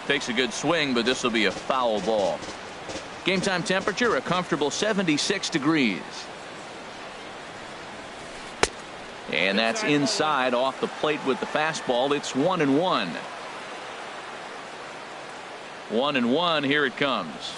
Takes a good swing, but this will be a foul ball. Game time temperature, a comfortable 76 degrees. And that's inside off the plate with the fastball. It's 1-1. 1-1. Here it comes.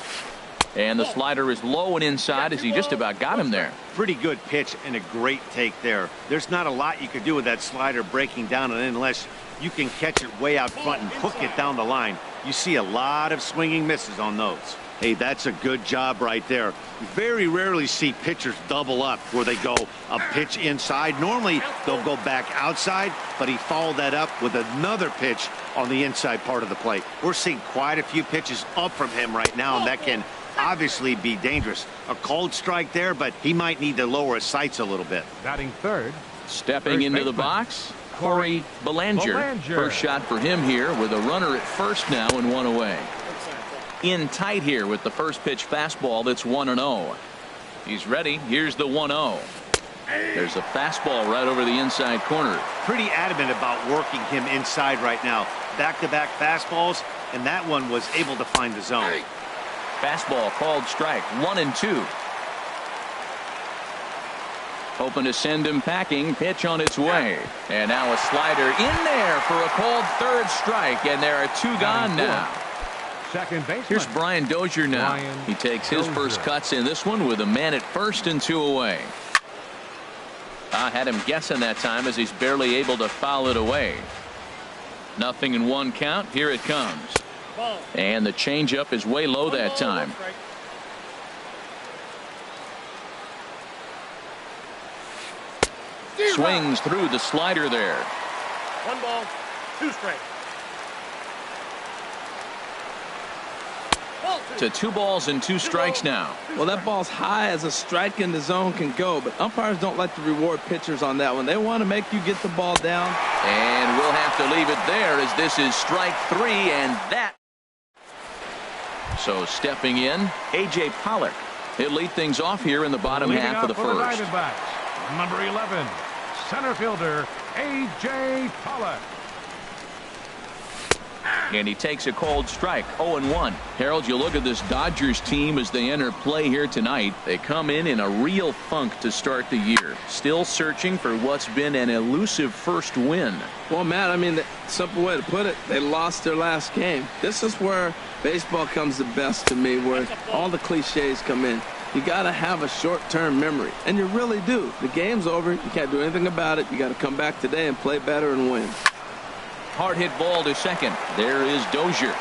And the slider is low and inside as he just about got him there. Pretty good pitch and a great take there. There's not a lot you can do with that slider breaking down, and unless you can catch it way out front and hook it down the line, you see a lot of swinging misses on those. Hey, that's a good job right there. You very rarely see pitchers double up where they go a pitch inside. Normally, they'll go back outside, but he followed that up with another pitch on the inside part of the plate. We're seeing quite a few pitches up from him right now, and that can obviously be dangerous. A cold strike there, but he might need to lower his sights a little bit. Batting third. Stepping into the box, Corey Belanger. First shot for him here with a runner at first now and one away. In tight here with the first pitch fastball. That's 1-0. He's ready. Here's the 1-0. There's a fastball right over the inside corner. Pretty adamant about working him inside right now. Back-to-back fastballs, and that one was able to find the zone. Fastball called strike. 1-2. Hoping to send him packing. Pitch on its way. And now a slider in there for a called third strike. And there are two gone now. Second baseman. Here's Brian Dozier now. He takes his first cuts in this one with a man at first and two away. I had him guessing that time as he's barely able to foul it away. Nothing in one count. Here it comes. And the changeup is way low that time. Swings through the slider there. 1 ball, 2 strikes. To 2 balls and 2 strikes now. Well, that ball's high as a strike in the zone can go, but umpires don't like to reward pitchers on that one. They want to make you get the ball down. And we'll have to leave it there as this is strike 3, and that. So stepping in, A.J. Pollock. He'll lead things off here in the bottom half of the first. Number 11, center fielder A.J. Pollock. And he takes a cold strike. 0-1. Harold, you look at this Dodgers team as they enter play here tonight. They come in a real funk to start the year. Still searching for what's been an elusive first win. Well, Matt, I mean, the simple way to put it, they lost their last game. This is where baseball comes the best to me, where all the cliches come in. You got to have a short-term memory, and you really do. The game's over. You can't do anything about it. You got to come back today and play better and win. Hard hit ball to second. There is Dozier.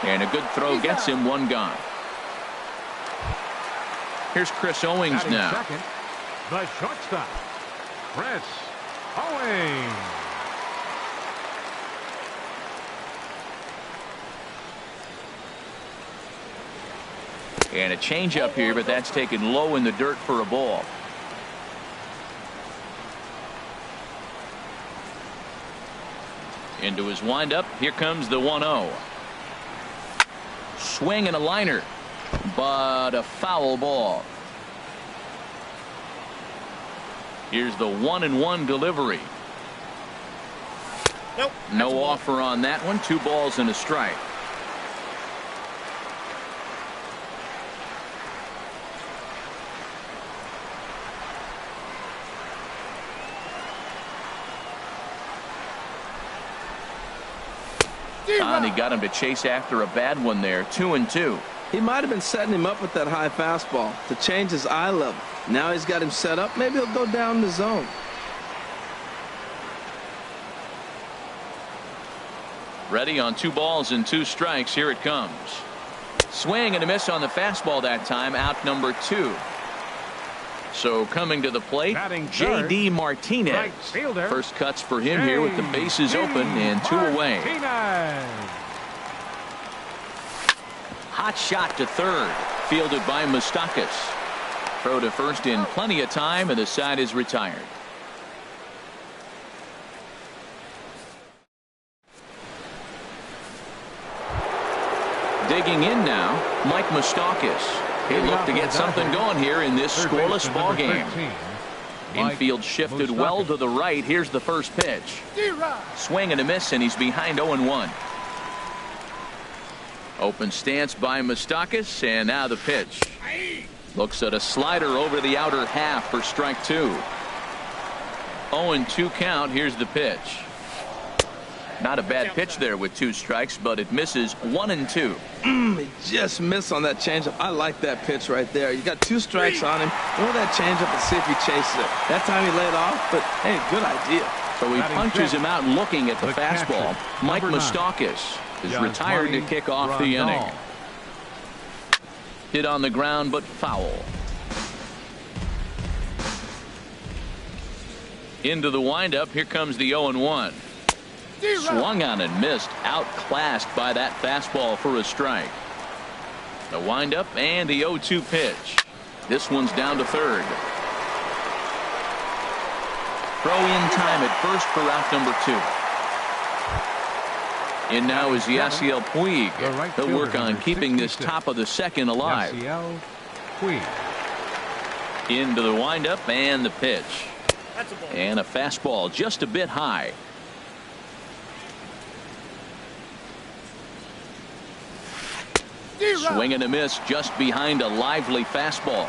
And a good throw gets him one gone. Here's Chris Owings now. Second, the shortstop, Chris Owings. And a changeup here, but that's taken low in the dirt for a ball. Into his windup. Here comes the 1-0. Swing and a liner, but a foul ball. Here's the 1-1 delivery. Nope. No offer on that one. 2 balls and a strike. And he got him to chase after a bad one there. 2-2. He might have been setting him up with that high fastball to change his eye level. Now he's got him set up. Maybe he'll go down the zone. Ready on 2 balls and 2 strikes. Here it comes. Swing and a miss on the fastball that time. Out number 2. So coming to the plate, J.D. Martinez. Right fielder. First cuts for him here with the bases open and 2 away. Hot shot to third. Fielded by Moustakas. Throw to first in plenty of time, and the side is retired. Digging in now, Mike Moustakas. He looked to get something going here in this scoreless ball game. Infield shifted well to the right. Here's the first pitch. Swing and a miss, and he's behind 0-1. Open stance by Moustakas, and now the pitch. Looks at a slider over the outer half for strike 2. 0-2 count. Here's the pitch. Not a bad pitch there with 2 strikes, but it misses 1-2. He just missed on that changeup. I like that pitch right there. You got 2 strikes on him. Throw that changeup and see if he chases it. That time he laid off, but hey, good idea. So he punches him out looking at the fastball. Mike Moustakas is retired to kick off the inning. Hit on the ground, but foul. Into the windup. Here comes the 0-1. Swung on and missed. Outclassed by that fastball for a strike. The windup and the 0-2 pitch. This one's down to third. Throw in time at first for out number 2. In now is Yasiel Puig. He'll work on keeping this top of the second alive. Into the windup and the pitch. And a fastball just a bit high. Swing and a miss just behind a lively fastball.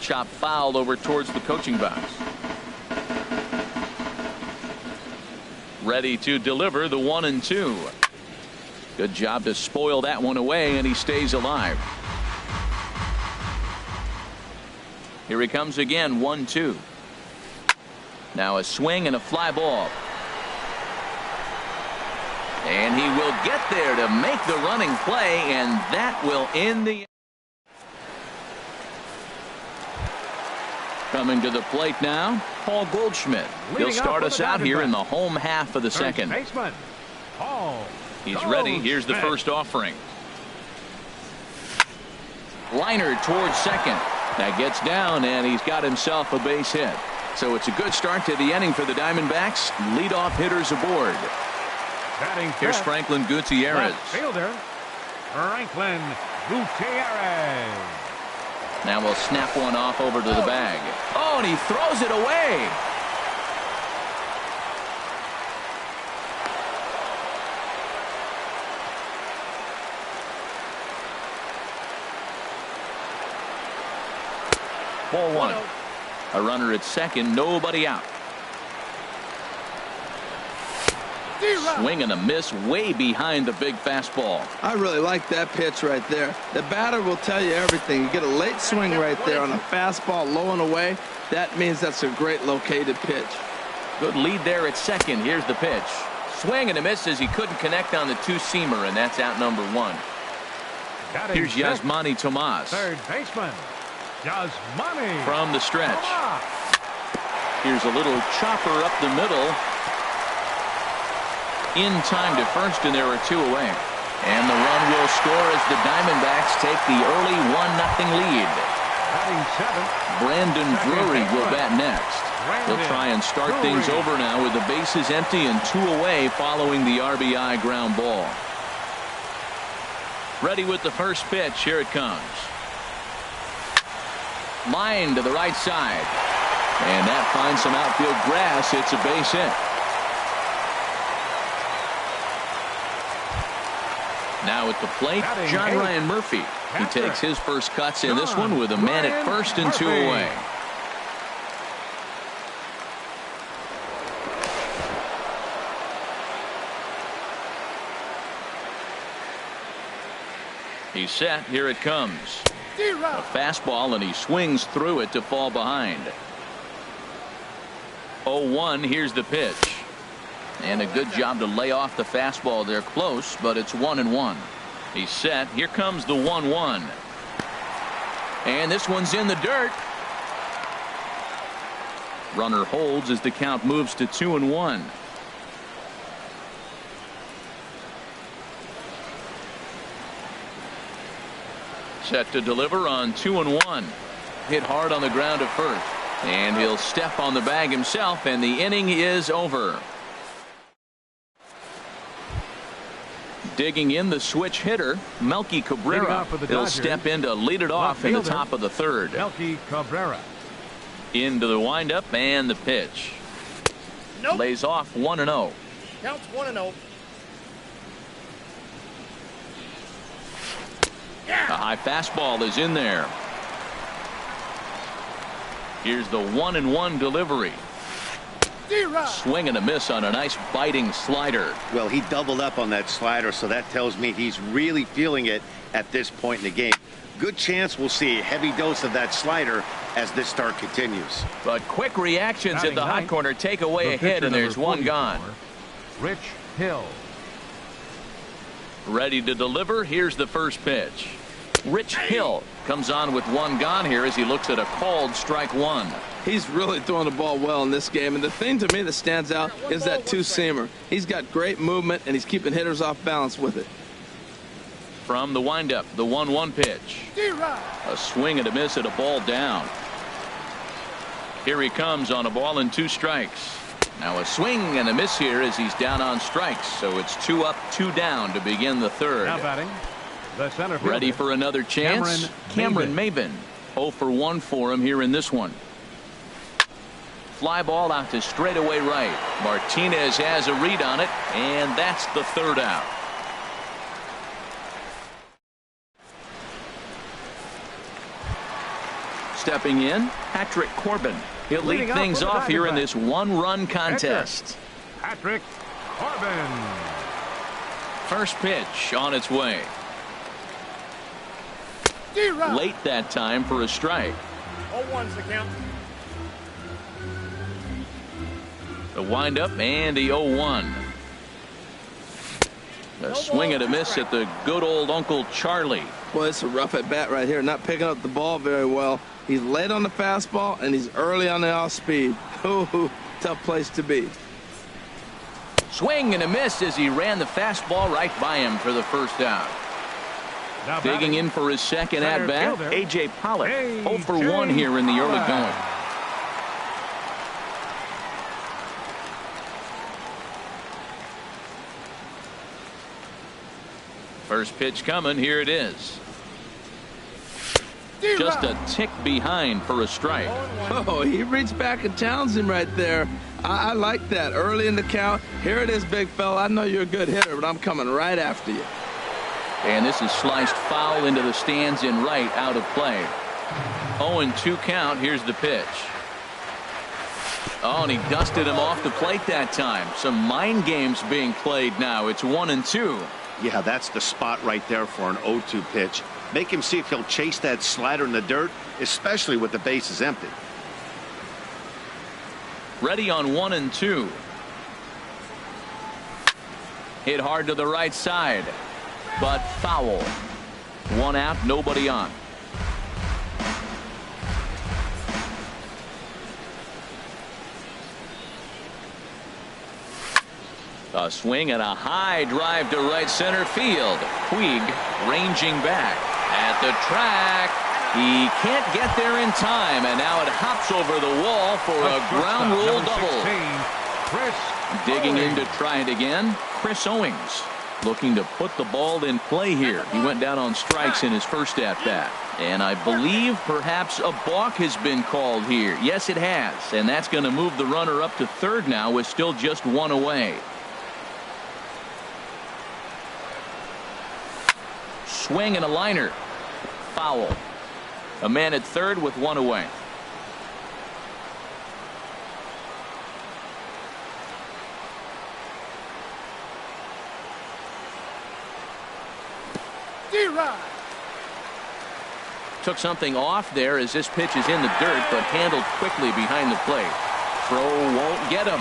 Chop fouled over towards the coaching box. Ready to deliver the 1-2. Good job to spoil that one away, and he stays alive. Here he comes again, 1-2. Now a swing and a fly ball. And he will get there to make the running play, and that will end the. Coming to the plate now, Paul Goldschmidt. He'll start us out here in the home half of the second. He's ready. Here's the first offering. Liner towards second. That gets down, and he's got himself a base hit. So it's a good start to the inning for the Diamondbacks. Leadoff hitters aboard. Here's Franklin Gutierrez. Fielder, Franklin Gutierrez. Now we'll snap one off over to the bag. Oh, and he throws it away. Ball 1. A runner at second, nobody out. Swing and a miss way behind the big fastball. I really like that pitch right there. The batter will tell you everything. You get a late swing right there on a fastball low and away. That means that's a great located pitch. Good lead there at second. Here's the pitch. Swing and a miss as he couldn't connect on the 2-seamer, and that's out number 1. Here's Yasmani Tomas. Third baseman, Yasmani. From the stretch. Here's a little chopper up the middle. In time to first, and there are 2 away. And the run will score as the Diamondbacks take the early 1-0 lead. Brandon Drury will bat next. He'll try and start things over now with the bases empty and 2 away following the RBI ground ball. Ready with the first pitch. Here it comes. Line to the right side. And that finds some outfield grass. It's a base hit. Now at the plate, John Ryan Murphy. He takes his first cuts in this one with a man at first and 2 away. He's set. Here it comes. A fastball, and he swings through it to fall behind. 0-1. Here's the pitch. And a good job to lay off the fastball there close, but it's 1-1. He's set. Here comes the 1-1. And this one's in the dirt. Runner holds as the count moves to 2-1. Set to deliver on 2-1. Hit hard on the ground at first. And he'll step on the bag himself, and the inning is over. Digging in the switch hitter, Melky Cabrera. He'll step in to lead it off in the top of the third. Melky Cabrera. Into the windup and the pitch. Nope. Lays off 1-0. Counts 1-0. A high fastball is in there. Here's the 1-1 delivery. Swing and a miss on a nice biting slider. Well, he doubled up on that slider, so that tells me he's really feeling it at this point in the game. Good chance we'll see a heavy dose of that slider as this start continues. But quick reactions at the hot corner take away a hit, and there's one gone. Rich Hill. Ready to deliver. Here's the first pitch. Rich Hill comes on with one gone here as he looks at a called strike one. He's really throwing the ball well in this game, and the thing to me that stands out is that two-seamer. He's got great movement, and he's keeping hitters off balance with it. From the windup, the 1-1 pitch. A swing and a miss at a ball down. Here he comes on a ball and 2 strikes. Now a swing and a miss here as he's down on strikes, so it's 2 up, 2 down to begin the third. Now batting, the center fielder. Ready for another chance? Cameron Maven. 0 for 1 for him here in this one. Fly ball out to straightaway right. Martinez has a read on it, and that's the third out. Stepping in, Patrick Corbin. He'll lead things off here in this 1-run contest. Patrick Corbin. First pitch on its way. Late that time for a strike. 0-1's the count. The windup and the 0-1. A swing and a miss at the good old Uncle Charlie. Boy, it's a rough at bat right here. Not picking up the ball very well. He's late on the fastball, and he's early on the off speed. Ooh, tough place to be. Swing and a miss as he ran the fastball right by him for the first out. Now Digging batting, in for his second center at-bat, fielder, A.J. Pollock. 0 for A.J. 1 here in the early Pollock. going. First pitch coming. Here it is. Just a tick behind for a strike. Oh, he reached back and challenged him right there. I like that. Early in the count. Here it is, big fella. I know you're a good hitter, but I'm coming right after you. And this is sliced foul into the stands in right, out of play. 0-2 count. Here's the pitch. Oh, and he dusted him off the plate that time. Some mind games being played now. It's 1-2. Yeah, that's the spot right there for an 0-2 pitch. Make him see if he'll chase that slider in the dirt, especially with the bases empty. Ready on 1-2. Hit hard to the right side, but foul. 1 out, nobody on. A swing and a high drive to right center field. Puig ranging back at the track. He can't get there in time, and now it hops over the wall for a ground rule double. Digging in to try it again, Chris Owings, looking to put the ball in play here. He went down on strikes in his first at-bat. And I believe perhaps a balk has been called here. Yes, it has, and that's going to move the runner up to third now with still just 1 away. Swing and a liner. Foul. A man at third with 1 away. Took something off there as this pitch is in the dirt, but handled quickly behind the plate. Throw won't get him.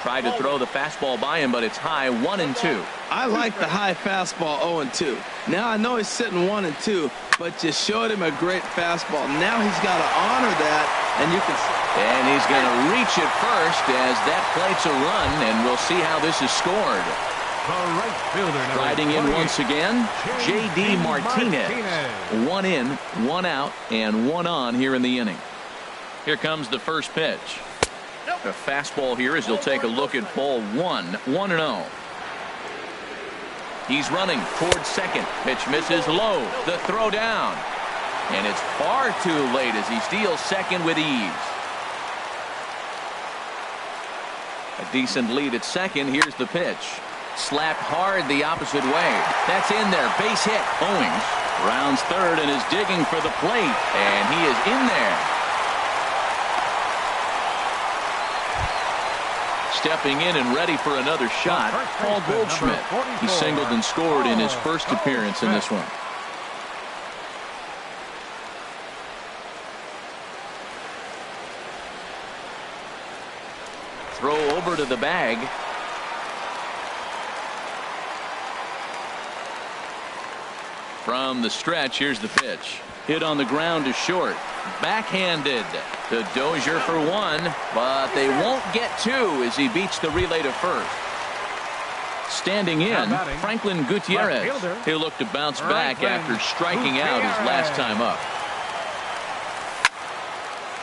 Tried to throw the fastball by him, but it's high. 1-2. I like the high fastball 0-2. Now I know he's sitting 1-2, but you showed him a great fastball. Now he's got to honor that, and you can. And he's going to reach it first as that plates a run, and we'll see how this is scored. Right fielder, riding in once again, J.D. Martinez. 1 in, 1 out, and 1 on here in the inning. Here comes the first pitch. A fastball here as he'll take a look at ball 1, 1-0. He's running towards second. Pitch misses low. The throw down. And it's far too late as he steals second with ease. A decent lead at second. Here's the pitch. Slapped hard the opposite way. That's in there. Base hit. Owings rounds third and is digging for the plate. And he is in there. Stepping in and ready for another shot, Paul Goldschmidt. He singled and scored in his first appearance in this one. Throw over to the bag. From the stretch, here's the pitch. Hit on the ground to short. Backhanded to Dozier for one, but they won't get two as he beats the relay to first. Standing in, Franklin Gutierrez. He'll look to bounce back after striking out his last time up.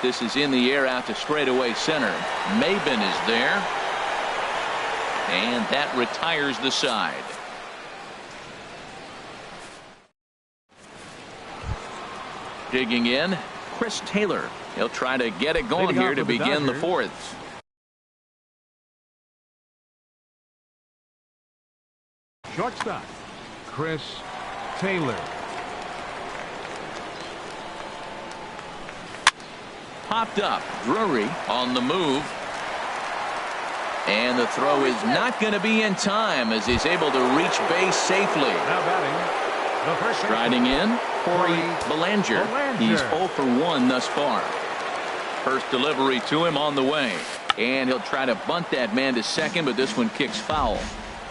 This is in the air out to straightaway center. Maben is there. And that retires the side. Digging in, Chris Taylor. He'll try to get it going here to begin the fourth. Shortstop, Chris Taylor. Popped up. Drury on the move. And the throw is not going to be in time as he's able to reach base safely. Now batting, the first striding in, Corey Belanger. He's 0 for 1 thus far. First delivery to him on the way. And he'll try to bunt that man to second, but this one kicks foul.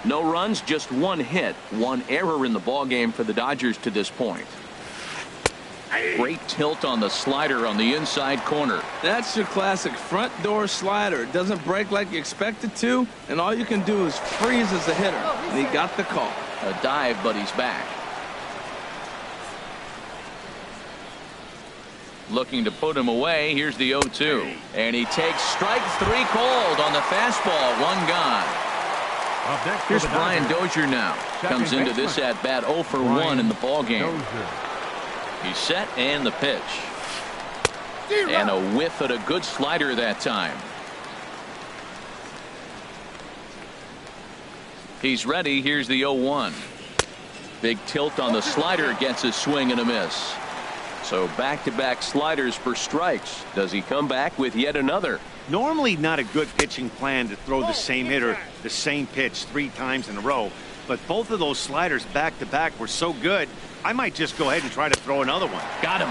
No runs, just one hit. One error in the ballgame for the Dodgers to this point. Great tilt on the slider on the inside corner. That's your classic front door slider. It doesn't break like you expect it to, and all you can do is freeze as a hitter. And he got the call. A dive, but he's back. Looking to put him away. Here's the 0-2. And he takes strike three called on the fastball. One gone. Here's Brian Dozier now. Comes into this at bat 0 for 1 in the ballgame. He's set and the pitch. And a whiff at a good slider that time. He's ready. Here's the 0-1. Big tilt on the slider, gets a swing and a miss. So back-to-back sliders for strikes. Does he come back with yet another? Normally not a good pitching plan to throw the same hitter the same pitch 3 times in a row. But both of those sliders back-to-back were so good, I might just go ahead and try to throw another one. Got him.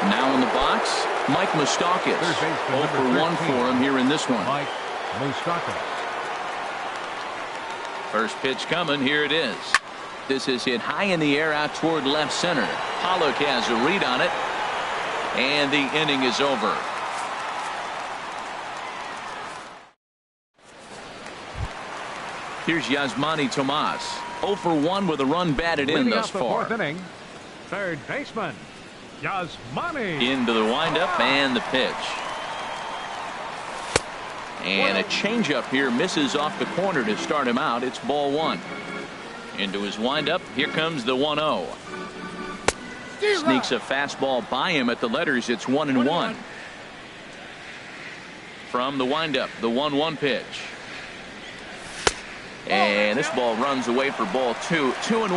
Now in the box, Mike Moustakas. 0 for 1 for him here in this one. Mike Moustakas. First pitch coming. Here it is. This is hit high in the air out toward left center. Pollock has a read on it. And the inning is over. Here's Yasmani Tomas. 0 for 1 with a run batted in thus far. Fourth inning, third baseman, Yasmani. Into the windup and the pitch. And a changeup here misses off the corner to start him out. It's ball 1. Into his windup. Here comes the 1-0. Sneaks a fastball by him at the letters. It's 1-1. From the windup, the 1-1 pitch. And this ball runs away for ball 2. 2-1.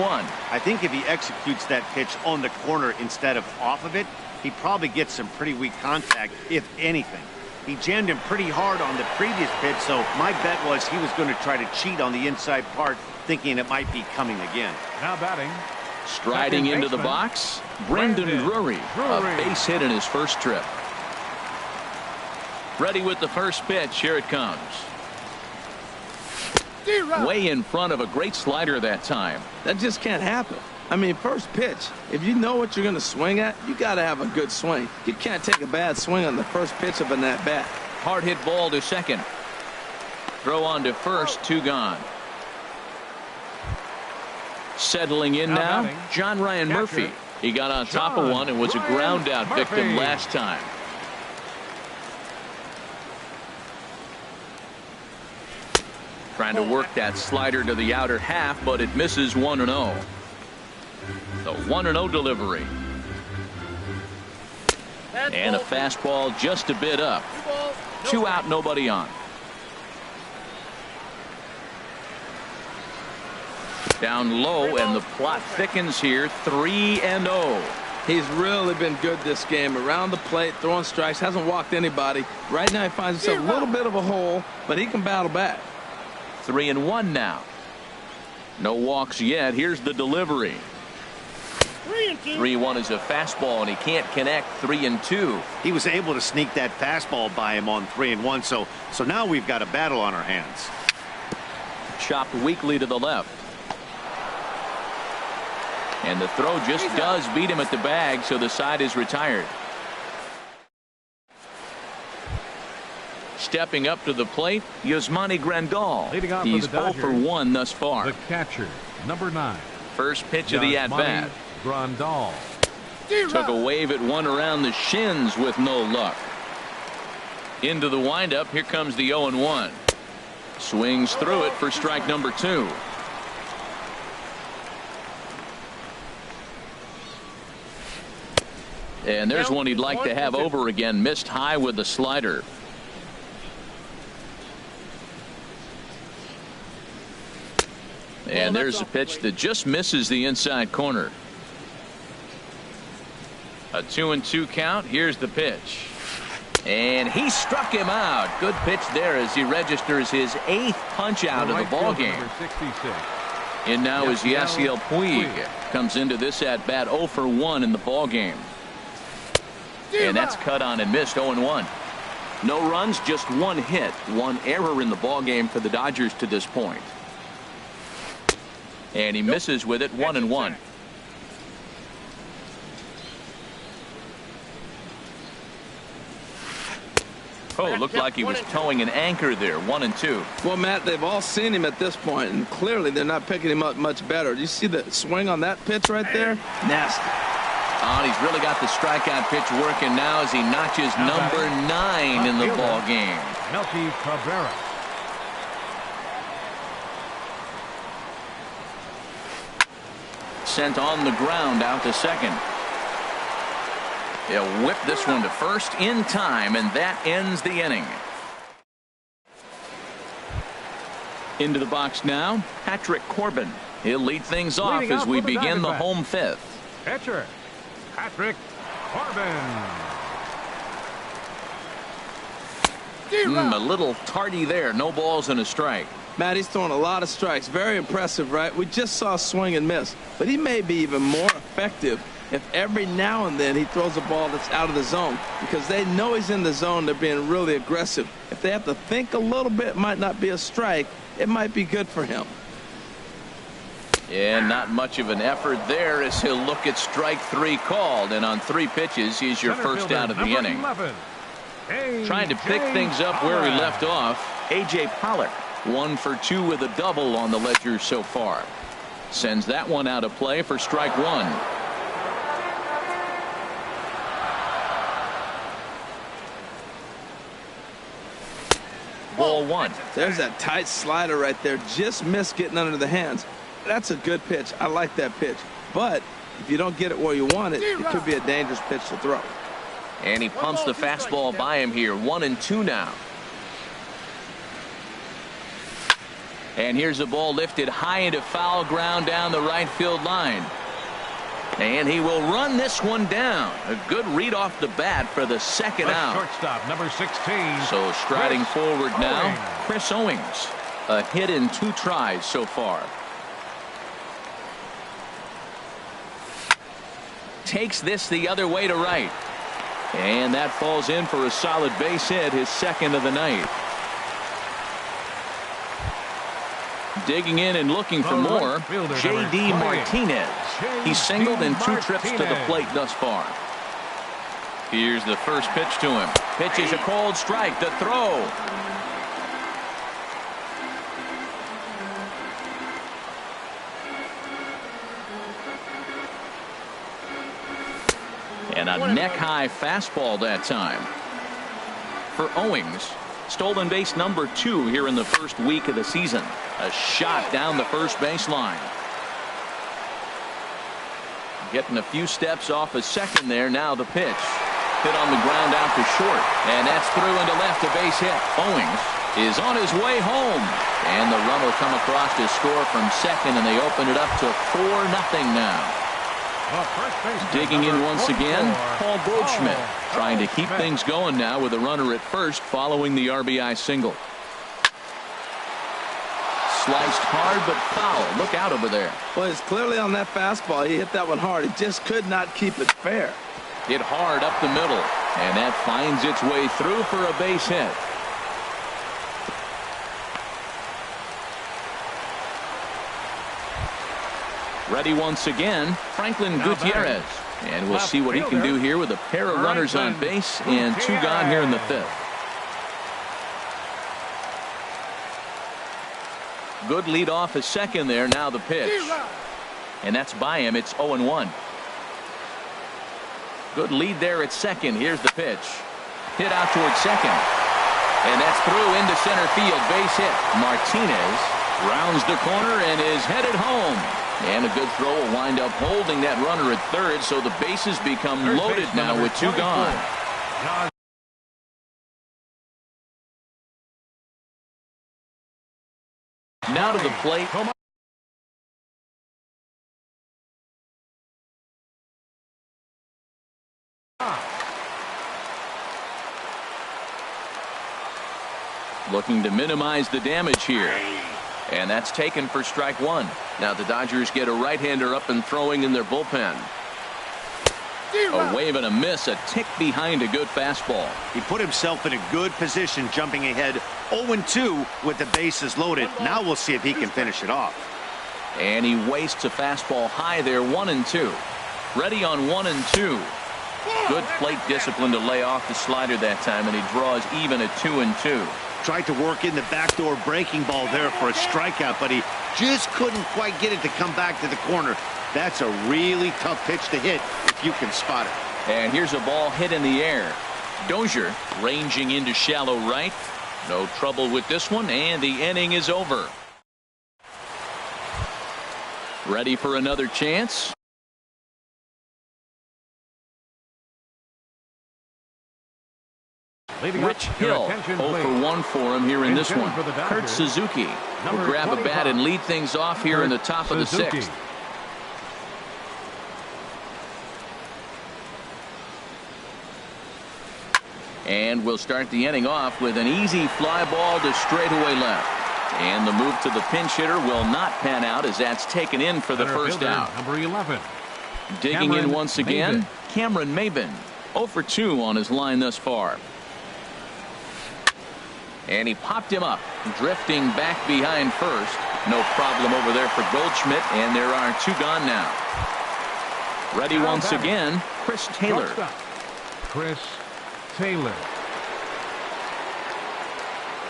I think if he executes that pitch on the corner instead of off of it, he probably gets some pretty weak contact, if anything. He jammed him pretty hard on the previous pitch, so my bet was he was going to try to cheat on the inside part, thinking it might be coming again. Now batting. Striding into the box, Brendan Drury. A base hit in his first trip. Ready with the first pitch. Here it comes. Way in front of a great slider that time. That just can't happen. I mean, first pitch, if you know what you're going to swing at, you got to have a good swing. You can't take a bad swing on the first pitch of an at-bat. Hard hit ball to second. Throw on to first, 2 gone. Settling in now, John Ryan Murphy. He got on top of one and was a ground out victim last time. Trying to work that slider to the outer half, but it misses 1-0. The 1-0 delivery. And a fastball just a bit up. 2 out, nobody on. Down low, and the plot thickens here. 3-0. He's really been good this game. Around the plate, throwing strikes, hasn't walked anybody. Right now he finds himself a little bit of a hole, but he can battle back. 3-1 now. No walks yet. Here's the delivery. 3-1 is a fastball, and he can't connect. 3-2. He was able to sneak that fastball by him on 3-1, so now we've got a battle on our hands. Chopped weakly to the left. And the throw just does beat him at the bag, so the side is retired. Stepping up to the plate, Yasmani Grandal. He's 0 for 1 thus far. The catcher, number 9. First pitch of the at-bat. Grandal. Took a wave at one around the shins with no luck. Into the windup. Here comes the 0-1. Swings through it for strike number 2. And there's one he'd like to have over again. Missed high with the slider. And there's a pitch that just misses the inside corner. A 2-2 count. Here's the pitch. And he struck him out. Good pitch there as he registers his 8th punch out of the ball game. And now is Yasiel Puig. Comes into this at bat 0 for 1 in the ball game. And that's cut on and missed. 0-1. No runs, just 1 hit. 1 error in the ball game for the Dodgers to this point. And he misses with it. 1-1. Oh, looked like he was towing an anchor there. 1-2. Well, Matt, they've all seen him at this point, and clearly they're not picking him up much better. Do you see the swing on that pitch right there? Nasty. Oh, and he's really got the strikeout pitch working now as he notches number 9 in the ball game. Melky Cabrera. Sent on the ground out to second. He'll whip this one to first in time, and that ends the inning. Into the box now, Patrick Corbin. He'll lead things off as we begin the home 5th. Catcher, Patrick Corbin. A little tardy there. No balls and a strike. Matt, he's throwing a lot of strikes. Very impressive, right? We just saw swing and miss. But he may be even more effective if every now and then he throws a ball that's out of the zone, because they know he's in the zone. They're being really aggressive. If they have to think a little bit, it might not be a strike. It might be good for him. And not much of an effort there as he'll look at strike 3 called. And on 3 pitches, he's your first out of the inning. 11. Trying to pick things up where he left off. A.J. Pollock, 1 for 2 with a double on the ledger so far. Sends that one out of play for strike 1. Ball 1. There's that tight slider right there. Just missed getting under the hands. That's a good pitch. I like that pitch. But if you don't get it where you want it, it could be a dangerous pitch to throw. And he pumps the fastball by him here. 1-2 now. And here's the ball lifted high into foul ground down the right field line. And he will run this one down. A good read off the bat for the second out. Shortstop, number 16. So striding Chris forward now, Owings. Chris Owings. A hit in 2 tries so far. Takes this the other way to right. And that falls in for a solid base hit, his 2nd of the night. Digging in and looking for more, J.D. Martinez. He's singled in 2 trips to the plate thus far. Here's the first pitch to him. Pitch is a cold strike. The throw. And a neck-high fastball that time. For Owings, stolen base number 2 here in the first week of the season. A shot down the first baseline. getting a few steps off a second there. Now the pitch. Hit on the ground out to short. And that's through into left, a base hit. Owings is on his way home. And the run will come across to score from second, and they open it up to 4-0 now. Digging in once again, Paul Goldschmidt, trying to keep things going now with a runner at first following the RBI single. Sliced hard but foul. Look out over there. Well, it's clearly on that fastball. He hit that one hard. He just could not keep it fair. Hit hard up the middle, and that finds its way through for a base hit. Ready once again, Franklin Gutierrez. And we'll see what he can do here with a pair of runners on base and 2 gone here in the 5th. Good lead off a second there. Now the pitch. And that's by him. It's 0-1. Good lead there at second. Here's the pitch. Hit out towards second. And that's through into center field. Base hit. Martinez rounds the corner and is headed home. And a good throw will wind up holding that runner at third, so the bases become loaded now with 2 gone. Now to the plate. Looking to minimize the damage here. And that's taken for strike 1. Now the Dodgers get a right-hander up and throwing in their bullpen. A wave and a miss, a tick behind a good fastball. He put himself in a good position, jumping ahead 0-2 with the bases loaded. Now we'll see if he can finish it off. And he wastes a fastball high there, 1-2. Ready on 1-2. Good plate discipline to lay off the slider that time, and he draws even at 2-2. Tried to work in the backdoor breaking ball there for a strikeout, but he just couldn't quite get it to come back to the corner. That's a really tough pitch to hit if you can spot it. And here's a ball hit in the air. Dozier ranging into shallow right. No trouble with this one, and the inning is over. Ready for another chance? Rich Hill, 0 for 1 for him here in this one. Kurt Suzuki will grab a bat and lead things off here in the top of the 6th. And we'll start the inning off with an easy fly ball to straightaway left. And the move to the pinch hitter will not pan out as that's taken in for the first out. Number 11. Digging in once again, Cameron Maybin, 0 for 2 on his line thus far. And he popped him up, drifting back behind first. No problem over there for Goldschmidt, and there are 2 gone now. Ready once again, Chris Taylor. Chris Taylor.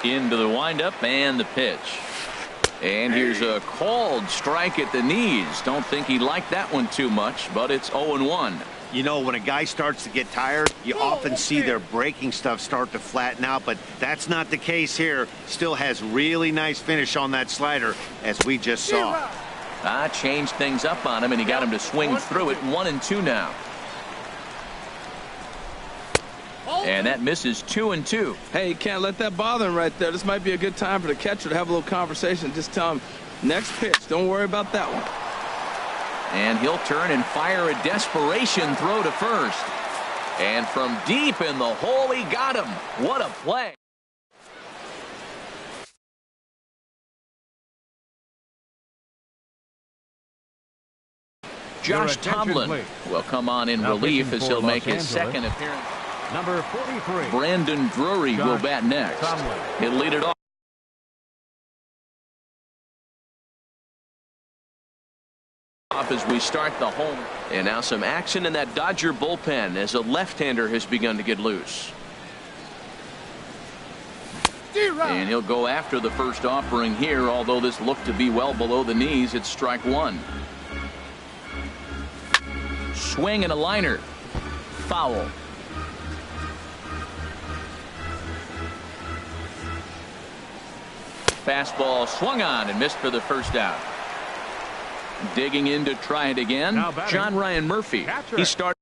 Into the windup and the pitch. And here's a called strike at the knees. Don't think he liked that one too much, but it's 0-1. You know, when a guy starts to get tired, you often see their breaking stuff start to flatten out, but that's not the case here. Still has really nice finish on that slider, as we just saw. Changed things up on him, and he got him to swing through it. 1-2 now. And that misses 2-2. Hey, you can't let that bother him right there. This might be a good time for the catcher to have a little conversation. Just tell him, next pitch, don't worry about that one. And he'll turn and fire a desperation throw to first. And from deep in the hole, he got him. What a play. Josh Tomlin will come on in relief as he'll make his second appearance. Number 43. Brandon Drury will bat next. He'll lead it off. As we start the home. And now some action in that Dodger bullpen as a left-hander has begun to get loose. And he'll go after the first offering here, although this looked to be well below the knees. It's strike 1. Swing and a liner. Foul. Fastball swung on and missed for the first out. Digging in to try it again. John Ryan Murphy. He started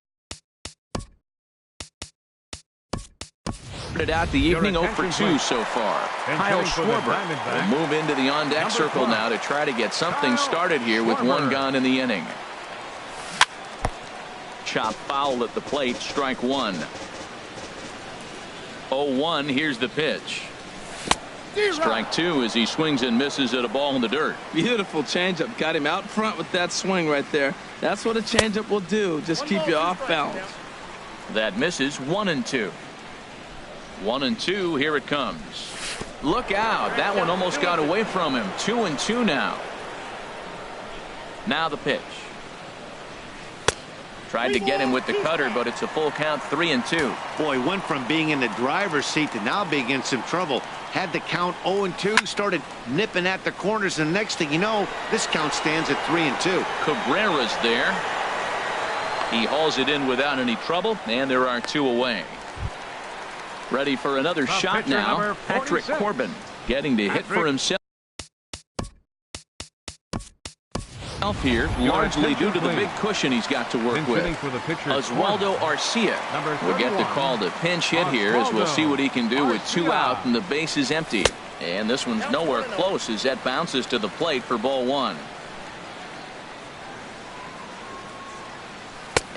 out the evening 0 for 2 so far. Kyle Schwarber will move into the on-deck circle now to try to get something started here with one gone in the inning. Chop foul at the plate, strike one. 0-1, here's the pitch. Strike two as he swings and misses at a ball in the dirt. Beautiful changeup. Got him out front with that swing right there. That's what a changeup will do. Just keep you off balance. That misses. 1-2. 1-2. Here it comes. Look out. That one almost got away from him. 2-2 now. Now the pitch. Tried to get him with the cutter, but it's a full count. 3-2. Boy, went from being in the driver's seat to now being in some trouble. Had the count 0-2, started nipping at the corners, and the next thing you know, this count stands at 3-2. Cabrera's there. He hauls it in without any trouble, and there are two away. Ready for another shot now. Patrick Corbin getting to hit for himself here, largely due to the big cushion he's got to work with. Oswaldo Arcia will get the call to pinch hit here, as we'll see what he can do with two out and the base is empty. And this one's nowhere close as that bounces to the plate for ball one.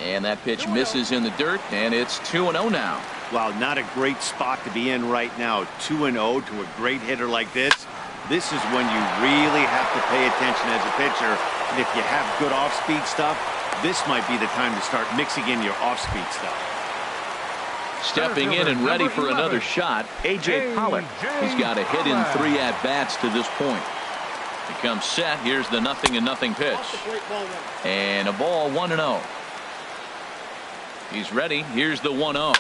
And that pitch misses in the dirt, and it's 2-0 now. Well, not a great spot to be in right now. 2-0 to a great hitter like this. This is when you really have to pay attention as a pitcher. And if you have good off-speed stuff, this might be the time to start mixing in your off-speed stuff. Stepping in and ready for another shot, A.J. Pollock. He's got a hit in 3 at-bats to this point. He comes set. Here's the 0-0 pitch. And a ball 1-0. He's ready. Here's the 1-0.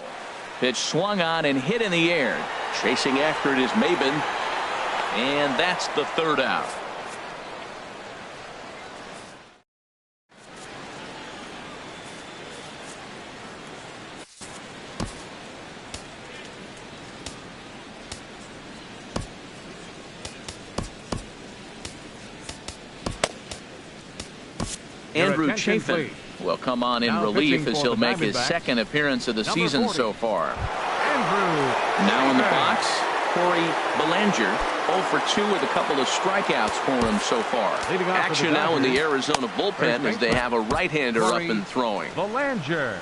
Pitch swung on and hit in the air. Chasing after it is Maben. And that's the third out. Andrew Chafin will come on in relief as he'll make his second appearance of the season so far. Now in the box, Corey Belanger, 0 for 2 with a couple of strikeouts for him so far. Action now in the Arizona bullpen as they have a right-hander up and throwing. Belanger.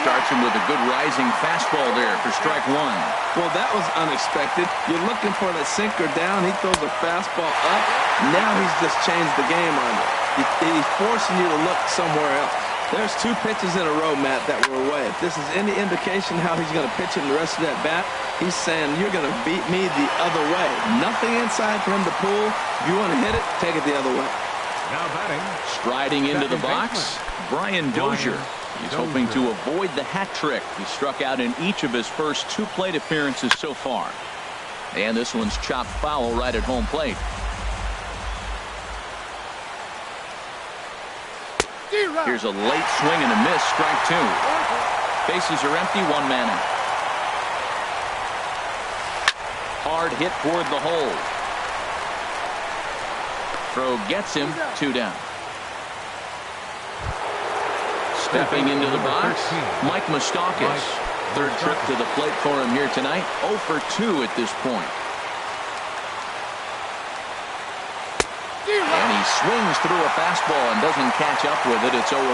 Starts him with a good rising fastball there for strike one. Well, that was unexpected. You're looking for the sinker down. He throws a fastball up. Now he's just changed the game on you. He's forcing you to look somewhere else. There's 2 pitches in a row, Matt, that were away. If this is any indication how he's going to pitch him the rest of that bat, he's saying you're going to beat me the other way. Nothing inside for him to pull. If you want to hit it, take it the other way. Now batting. Striding into the box, Brian Dozier. He's hoping to avoid the hat trick. He struck out in each of his first 2 plate appearances so far. And this one's chopped foul right at home plate. Here's a late swing and a miss, strike 2. Bases are empty, 1 man out. Hard hit toward the hole. Throw gets him, 2 down. Stepping into the box, Mike Moustakas. Third trip to the plate for him here tonight. 0 for 2 at this point. And he swings through a fastball and doesn't catch up with it. It's 0-1.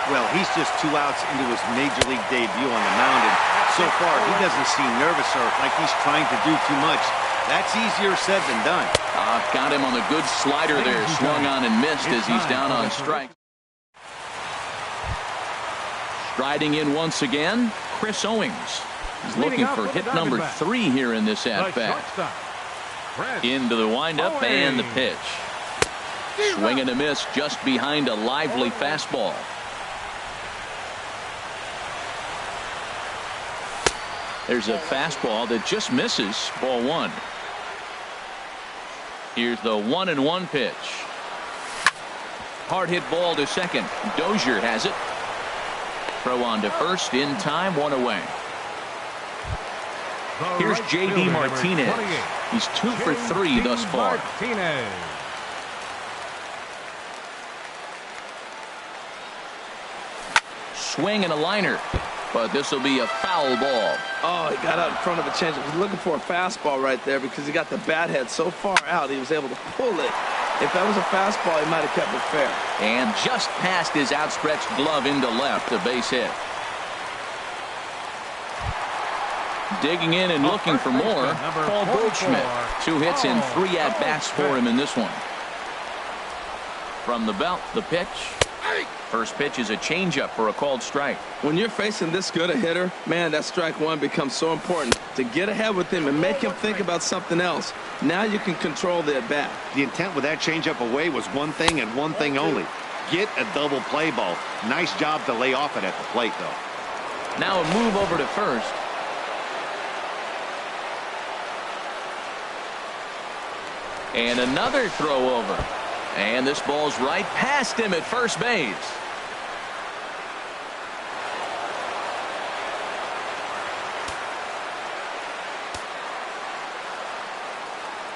Well, he's just 2 outs into his major league debut on the mound, and so far he doesn't seem nervous or like he's trying to do too much. That's easier said than done. Got him on a good slider there. Swung on and missed as he's down on strike. Striding in once again, Chris Owings. He's looking for hit number 3 here in this at-bat. Into the windup and the pitch. Swing and a miss just behind a lively fastball. There's a fastball that just misses, ball 1. Here's the 1-1 pitch. Hard hit ball to second. Dozier has it. Throw on to first in time, 1 away. Here's J.D. Martinez. He's 2 for 3 thus far. Martinez. Swing and a liner, but this will be a foul ball. Oh, he got out in front of the changeup. He's looking for a fastball right there because he got the bat head so far out he was able to pull it. If that was a fastball, he might have kept it fair. And just past his outstretched glove into left, a base hit. Digging in and looking for more, Paul Goldschmidt. 2 hits and 3 at-bats for him in this one. From the belt, the pitch. First pitch is a changeup for a called strike. When you're facing this good a hitter, man, that strike one becomes so important. To get ahead with him and make him think about something else. Now you can control the at-bat. The intent with that changeup away was one thing and one thing only. Get a double play ball. Nice job to lay off it at the plate, though. Now a move over to first. And another throw over. And this ball's right past him at first base.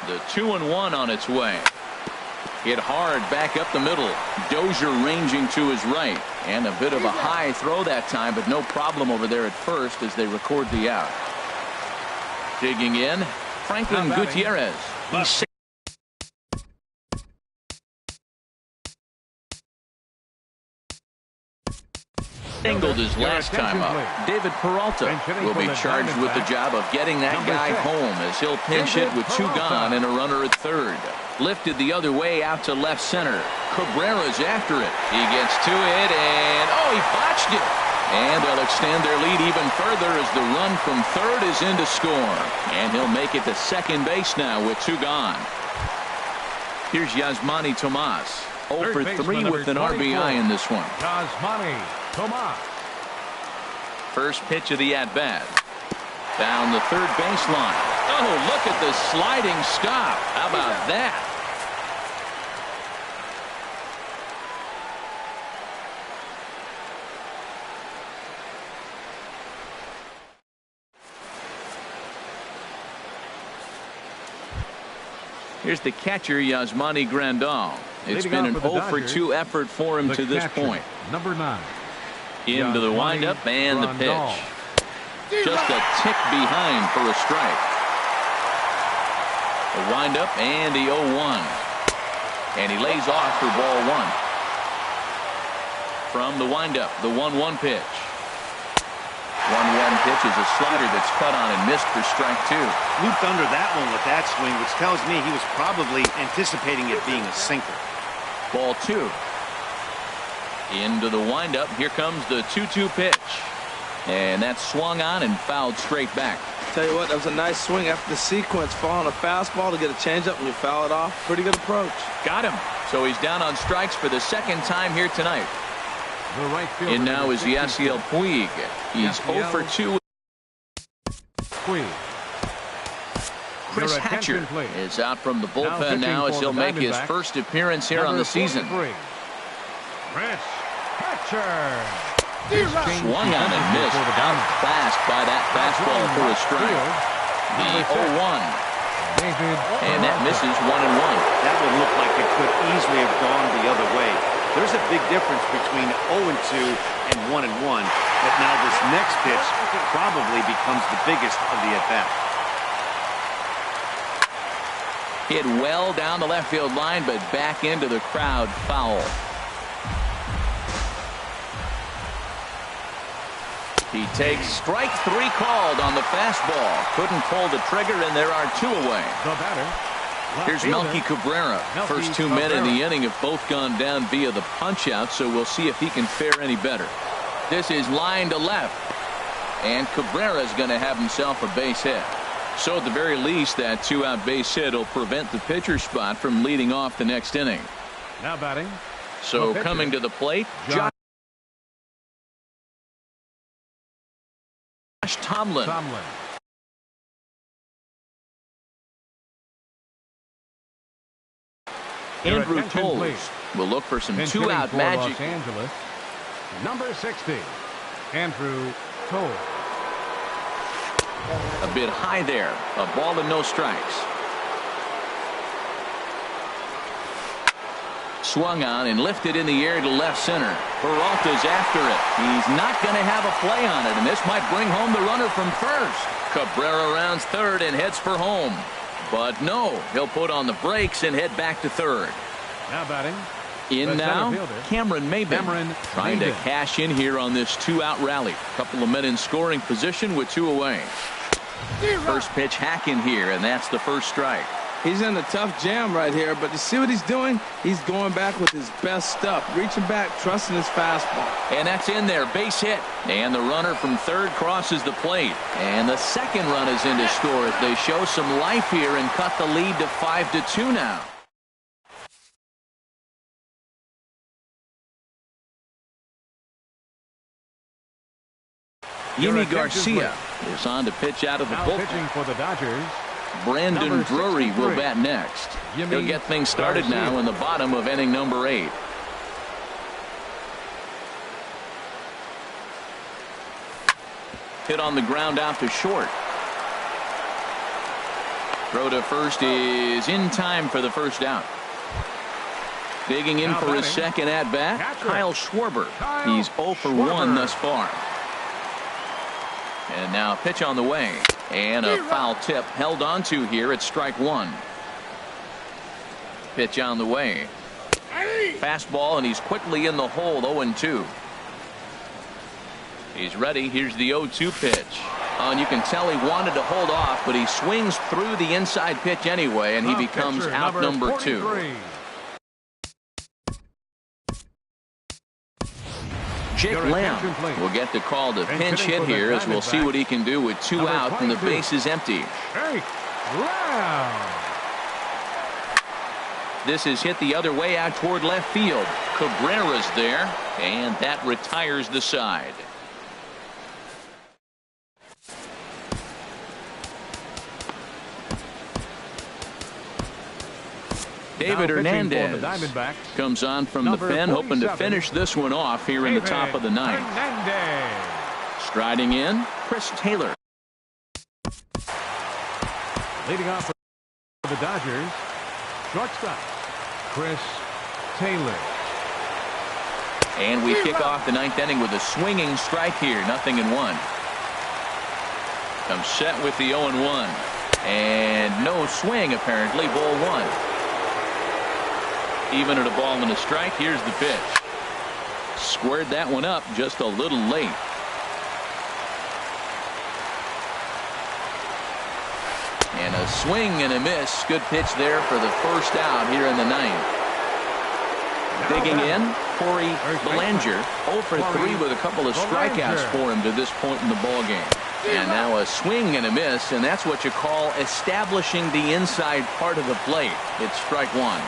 The 2-1 on its way. Hit hard back up the middle. Dozier ranging to his right. And a bit of a high throw that time, but no problem over there at first as they record the out. Digging in, Franklin Gutierrez. He's singled his last time up. David Peralta will be charged with the job of getting that guy home as he'll pinch hit with 2 gone and a runner at third. Lifted the other way out to left center. Cabrera's after it. He gets to it and he botched it. And they'll extend their lead even further as the run from third is in to score. And he'll make it to second base now with 2 gone. Here's Yasmani Tomas. 0 for 3 with an RBI in this one. Yasmani Tomas. First pitch of the at-bat. Down the third baseline. Oh, look at the sliding stop. How about that? Here's the catcher, Yasmani Grandal. It's been an 0 for 2 effort for him to this point. Number 9. Into the windup and the pitch. Just a tick behind for a strike. The windup and the 0-1. And he lays off for ball 1. From the windup, the 1-1 pitch. 1-1 pitch is a slider that's cut on and missed for strike 2. Looped under that one with that swing, which tells me he was probably anticipating it being a sinker. Ball 2. Into the windup. Here comes the 2-2 pitch. And that's swung on and fouled straight back. Tell you what, that was a nice swing after the sequence. Following a fastball to get a changeup and you foul it off. Pretty good approach. Got him. So he's down on strikes for the second time here tonight. The right fielder. And now is Yasiel Puig. He's 0 for 2. Puig. Chris Hatcher is out from the bullpen now as he'll make his first appearance here on the season. Chris Hatcher. Swung on and missed. Outclassed by that fastball for a strike. The 0-1. And that misses 1-1. That would look like it could easily have gone the other way. There's a big difference between 0-2 and 1-1. But now this next pitch probably becomes the biggest of the at-bat. Hit well down the left field line, but back into the crowd foul. He takes strike 3 called on the fastball. Couldn't pull the trigger, and there are 2 away. The batter. Here's Melky Cabrera. First 2 men in the inning have both gone down via the punch-out, so we'll see if he can fare any better. This is line to left, and Cabrera's going to have himself a base hit. So at the very least, that 2-out base hit will prevent the pitcher spot from leading off the next inning. Now batting. So coming to the plate, Josh Tomlin. Andrew Toles will look for some 2-out magic. Los Angeles, number 60, Andrew Toles. A bit high there. A ball and no strikes. Swung on and lifted in the air to left center. Peralta's after it. He's not going to have a play on it, and this might bring home the runner from first. Cabrera rounds third and heads for home. But no, he'll put on the brakes and head back to third. Now batting. In The now, center fielder, Cameron Maben, trying to Maben. cash in here on this two-out rally. Couple of men in scoring position with two away. First pitch hack in here, and that's the first strike. He's in a tough jam right here, but you see what he's doing? He's going back with his best stuff, reaching back, trusting his fastball. And that's in there, base hit. And the runner from third crosses the plate. And the second run is in to score as they show some life here and cut the lead to 5-2 now. Yimi Garcia is on to pitch out of the Now bullpen. pitching for the Dodgers. Brandon Number Drury will 63. bat next. Yimi He'll get things started Garcia. now in the bottom of inning number 8. Hit on the ground out to short. Throw to first is in time for the first out. Digging in Now for his batting. second at bat, Catcher. Kyle Schwarber. Kyle He's 0 for Schwarber. 1 thus far. And now a pitch on the way. And a foul tip held onto here at strike 1. Pitch on the way. Fastball, and he's quickly in the hole, 0-2. He's ready. Here's the 0-2 pitch. And you can tell he wanted to hold off, but he swings through the inside pitch anyway, and he The becomes pitcher, out number 2. 43. Jake Your Lamb attention, please. will get the call to And pinch hitting hit for the here as we'll see Diamondbacks, what he can do with 2 number out and the 22. base is empty. Jake Lamb. This is hit the other way out toward left field. Cabrera's there, and that retires the side. David Now pitching for Hernandez the Diamondbacks. comes on from Number the pen, hoping to 47. finish this one off here in the top of the ninth. Hernandez. Striding in, Chris Taylor. Leading off for the Dodgers, shortstop, Chris Taylor. And we kick off the ninth inning with a swinging strike here, 0-1. Comes set with the 0-1. And no swing, apparently, ball 1. Even at a ball and a strike, here's the pitch. Squared that one up just a little late. And a swing and a miss. Good pitch there for the first out here in the ninth. Digging in, Corey Belanger, 0 for 3 with a couple of strikeouts for him to this point in the ballgame. And now a swing and a miss, and that's what you call establishing the inside part of the plate. It's strike 1.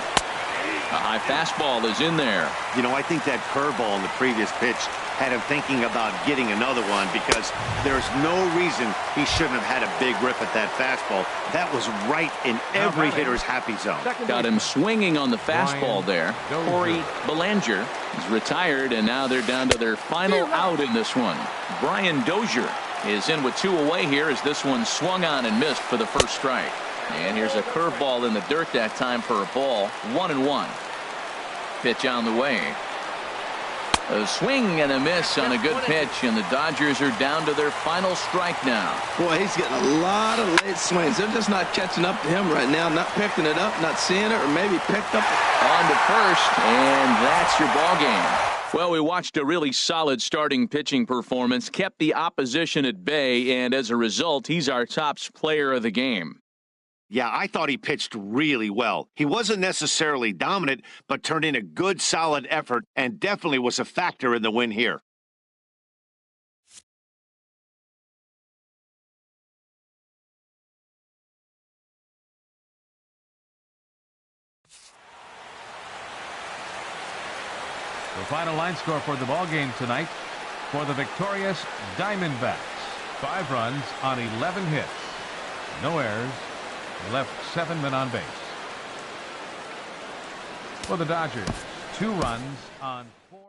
A high fastball is in there. You know, I think that curveball in the previous pitch had him thinking about getting another one because there's no reason he shouldn't have had a big rip at that fastball. That was right in every hitter's happy zone. Got him swinging on the fastball there. Corey Belanger is retired, and now they're down to their final out in this one. Brian Dozier is in with 2 away here as this one swung on and missed for the first strike. And here's a curveball in the dirt that time for a ball. 1-1. Pitch on the way. A swing and a miss on a good pitch, and the Dodgers are down to their final strike now. Boy, he's getting a lot of late swings. They're just not catching up to him right now, not picking it up, not seeing it, or maybe picked up. On to first, and that's your ball game. Well, we watched a really solid starting pitching performance, kept the opposition at bay, and as a result, he's our top player of the game. Yeah, I thought he pitched really well. He wasn't necessarily dominant, but turned in a good, solid effort and definitely was a factor in the win here. The final line score for the ballgame tonight for the victorious Diamondbacks. 5 runs on 11 hits. No errors. They left 7 men on base. For the Dodgers, 2 runs on 4.